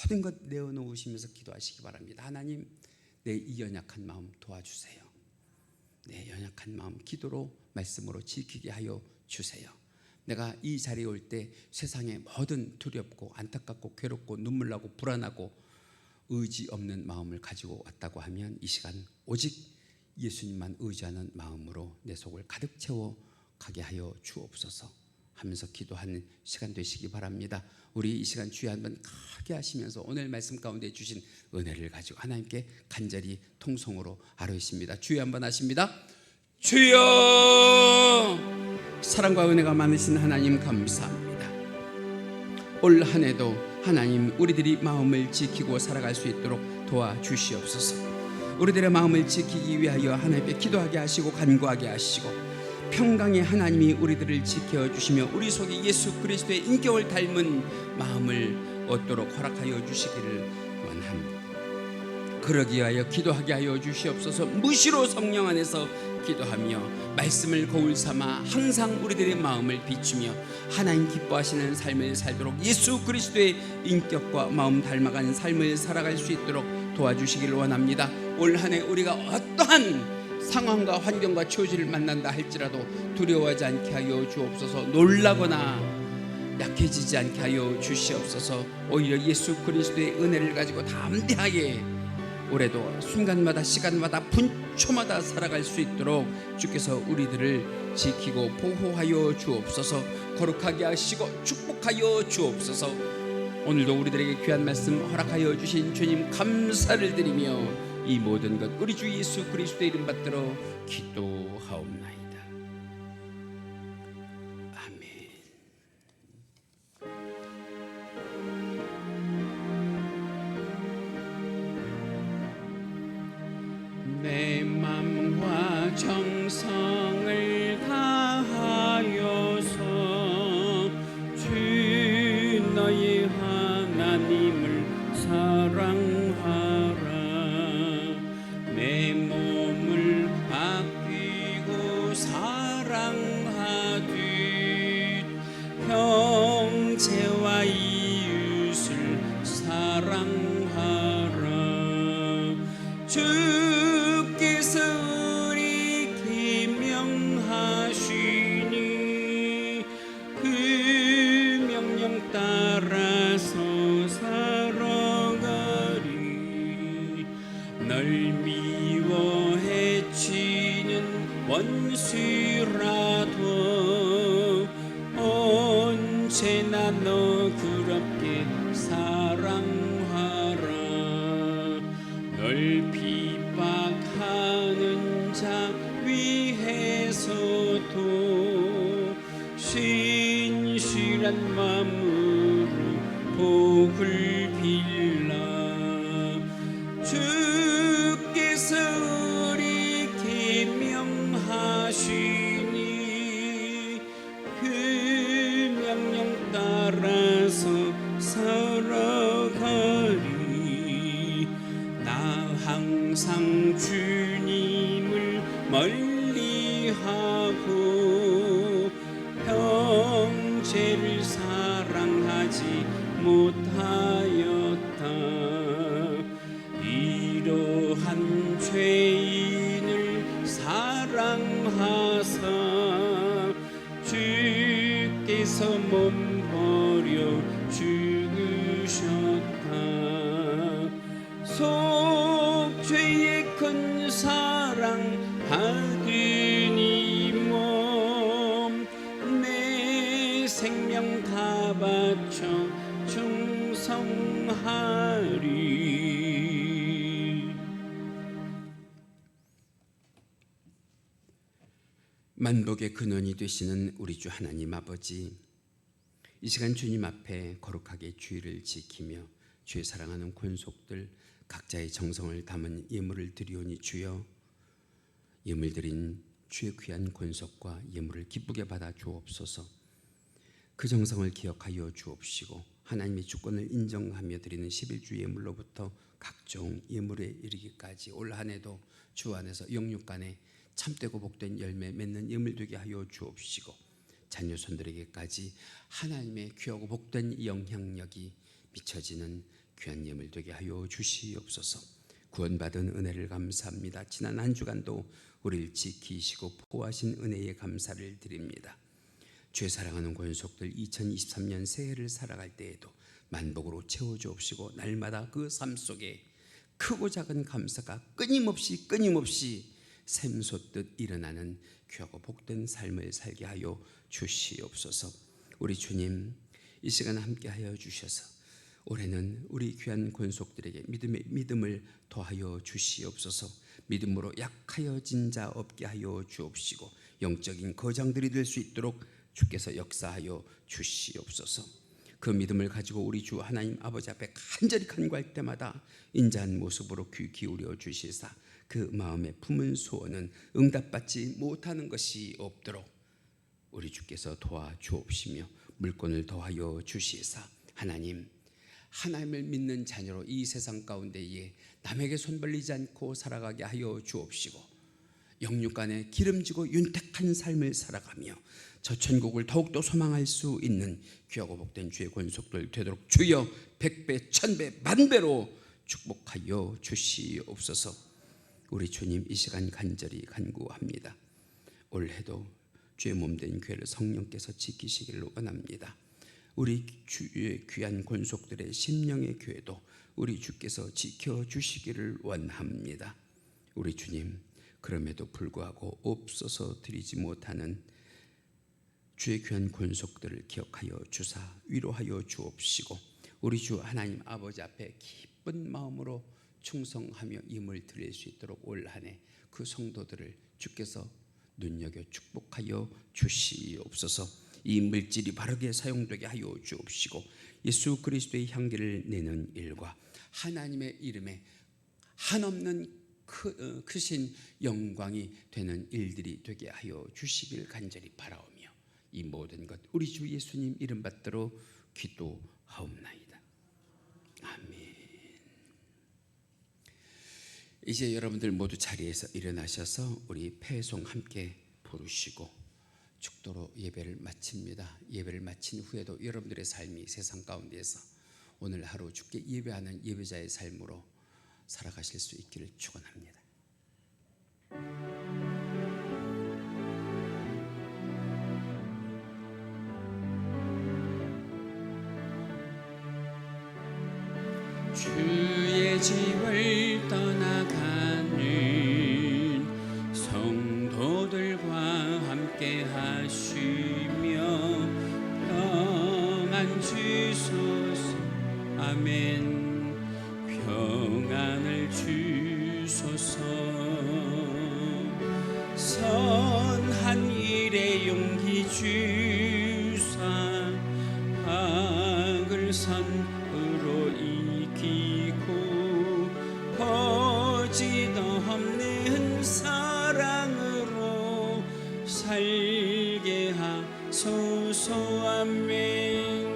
모든 것 내어놓으시면서 기도하시기 바랍니다. 하나님, 내 이 연약한 마음 도와주세요. 내 연약한 마음 기도로 말씀으로 지키게 하여 주세요. 내가 이 자리에 올 때 세상에 모든 두렵고 안타깝고 괴롭고 눈물 나고 불안하고 의지 없는 마음을 가지고 왔다고 하면 이 시간 오직 예수님만 의지하는 마음으로 내 속을 가득 채워 가게 하여 주옵소서 하면서 기도하는 시간 되시기 바랍니다. 우리 이 시간 주여 한번 크게 하시면서 오늘 말씀 가운데 주신 은혜를 가지고 하나님께 간절히 통성으로 아뢰십니다. 주여 한번 하십니다. 주여, 사랑과 은혜가 많으신 하나님 감사합니다. 올 한 해도 하나님 우리들이 마음을 지키고 살아갈 수 있도록 도와주시옵소서. 우리들의 마음을 지키기 위하여 하나님께 기도하게 하시고 간구하게 하시고 평강의 하나님이 우리들을 지켜주시며 우리 속에 예수 그리스도의 인격을 닮은 마음을 얻도록 허락하여 주시기를 원합니다. 그러기 위하여 기도하게 하여 주시옵소서. 무시로 성령 안에서 기도하며 말씀을 거울 삼아 항상 우리들의 마음을 비추며 하나님 기뻐하시는 삶을 살도록 예수 그리스도의 인격과 마음 닮아가는 삶을 살아갈 수 있도록 도와주시기를 원합니다. 올 한 해 우리가 어떠한 상황과 환경과 처지를 만난다 할지라도 두려워하지 않게 하여 주옵소서. 놀라거나 약해지지 않게 하여 주시옵소서. 오히려 예수 그리스도의 은혜를 가지고 담대하게 올해도 순간마다 시간마다 분초마다 살아갈 수 있도록 주께서 우리들을 지키고 보호하여 주옵소서. 거룩하게 하시고 축복하여 주옵소서. 오늘도 우리들에게 귀한 말씀 허락하여 주신 주님 감사를 드리며 이 모든 것 우리 주 예수 그리스도의 이름 받들어 기도하옵나이다. 아멘. 내 맘과 정성을 다하여서 주 너의 하나님을 사랑하라. 내 몸을 아끼고 사랑하듯 형제와 이웃을 사랑하라. 주께서 우리 계명하시니 그 명령 따라서 살아가리. 널 미워 해치는 원수라도 언제나 너 그렇게 사랑하라. 널 핍박하는 자 위해서도 신실한 마음으로 복을 빌라. 주께서 우리 계명하시니 그 명령 따라서 살아가리. 나 항상 주님을 멀리하고 형제를 사랑하지 못하였다. 이러한 죄인을 사랑하사 주께서 몸 버려 죽으셨다. 속죄의 큰 사랑 받으니 몸 내 생명 다 바쳐 충성하리. 만복의 근원이 되시는 우리 주 하나님 아버지, 이 시간 주님 앞에 거룩하게 주의를 지키며 주의 사랑하는 권속들 각자의 정성을 담은 예물을 드리오니 주여, 예물 드린 주의 귀한 권속과 예물을 기쁘게 받아 주옵소서. 그 정성을 기억하여 주옵시고 하나님의 주권을 인정하며 드리는 11주 예물로부터 각종 예물에 이르기까지 올 한 해도 주 안에서 영육간에 참되고 복된 열매 맺는 예물 되게 하여 주옵시고 자녀손들에게까지 하나님의 귀하고 복된 영향력이 미쳐지는 귀한 예물 되게 하여 주시옵소서. 구원받은 은혜를 감사합니다. 지난 한 주간도 우리를 지키시고 보호하신 은혜에 감사를 드립니다. 죄 사랑하는 권속들 2023년 새해를 살아갈 때에도 만복으로 채워주옵시고 날마다 그 삶 속에 크고 작은 감사가 끊임없이 샘솟듯 일어나는 귀하고 복된 삶을 살게 하여 주시옵소서. 우리 주님, 이 시간 함께 하여 주셔서 올해는 우리 귀한 권속들에게 믿음을 더하여 주시옵소서. 믿음으로 약하여진 자 없게 하여 주옵시고 영적인 거장들이 될 수 있도록 주께서 역사하여 주시옵소서. 그 믿음을 가지고 우리 주 하나님 아버지 앞에 간절히 간구할 때마다 인자한 모습으로 귀 기울여 주시사 그 마음에 품은 소원은 응답받지 못하는 것이 없도록 우리 주께서 도와주옵시며 물건을 더하여 주시사 하나님을 믿는 자녀로 이 세상 가운데에 남에게 손 벌리지 않고 살아가게 하여 주옵시고 영육간에 기름지고 윤택한 삶을 살아가며 저 천국을 더욱더 소망할 수 있는 귀하고 복된 주의 권속들 되도록 주여 100배, 1000배, 만배로 축복하여 주시옵소서. 우리 주님, 이 시간 간절히 간구합니다. 올해도 주의 몸된 교회를 성령께서 지키시기를 원합니다. 우리 주의 귀한 권속들의 심령의 교회도 우리 주께서 지켜주시기를 원합니다. 우리 주님, 그럼에도 불구하고 없어서 드리지 못하는 주의 귀한 권속들을 기억하여 주사 위로하여 주옵시고 우리 주 하나님 아버지 앞에 기쁜 마음으로 충성하며 임을 드릴 수 있도록 올 한 해 그 성도들을 주께서 눈여겨 축복하여 주시옵소서. 이 물질이 바르게 사용되게 하여 주옵시고 예수 그리스도의 향기를 내는 일과 하나님의 이름에 한없는 크신 영광이 되는 일들이 되게 하여 주시길 간절히 바라오며 이 모든 것 우리 주 예수님 이름 받들어 기도하옵나이다. 아멘. 이제 여러분들 모두 자리에서 일어나셔서 우리 패송 함께 부르시고 축도로 예배를 마칩니다. 예배를 마친 후에도 여러분들의 삶이 세상 가운데에서 오늘 하루 주께 예배하는 예배자의 삶으로 살아가실 수 있기를 축원합니다. 주의 집을 떠나가는 성도들과 함께 하시며 평안 주소서. 아멘. 평안을 주소서. 선한 일에 용기 주사 악을 선으로 이기고 거짓 없는 사랑으로 살게 하소서. 아멘.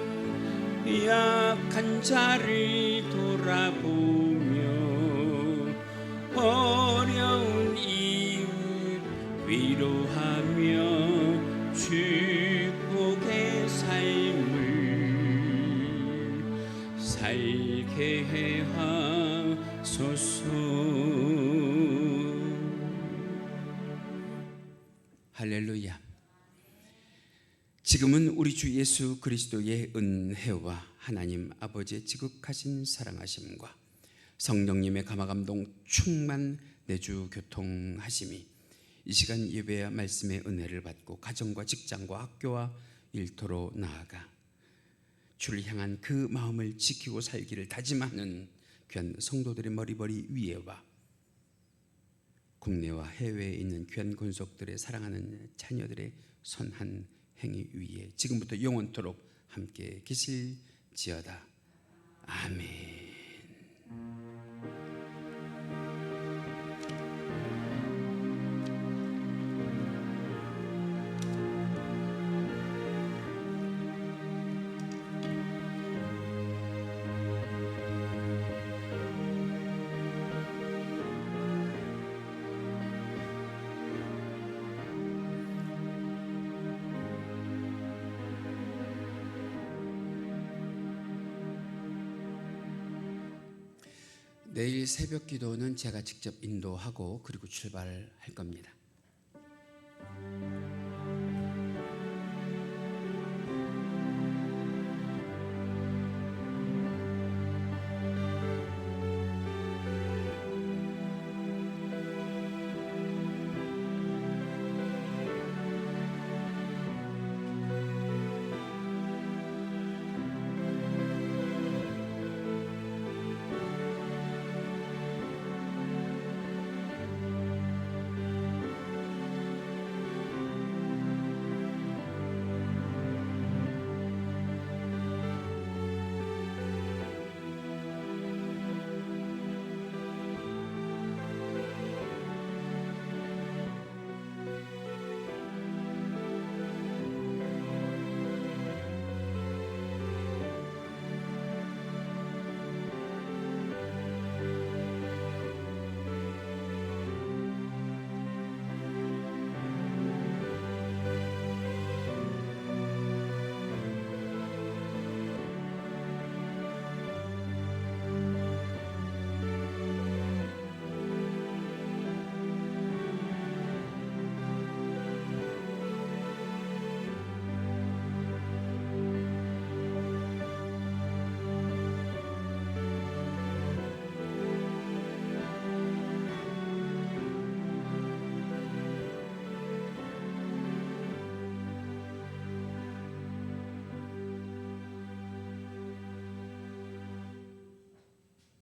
약한 자를 돌아보며 어려운 이웃 위로하며 축복의 삶을 살게 해 하소서. 할렐루야. 지금은 우리 주 예수 그리스도의 은혜와 하나님 아버지의 지극하신 사랑하심과 성령님의 감화감동 충만 내주 교통하심이 이 시간 예배와 말씀의 은혜를 받고 가정과 직장과 학교와 일터로 나아가 주를 향한 그 마음을 지키고 살기를 다짐하는 귀한 성도들의 머리머리 위에와 국내와 해외에 있는 귀한 권속들의 사랑하는 자녀들의 선한 행위 위에 지금부터 영원토록 함께 계실지어다. 아멘. 내일 새벽 기도는 제가 직접 인도하고 그리고 출발할 겁니다.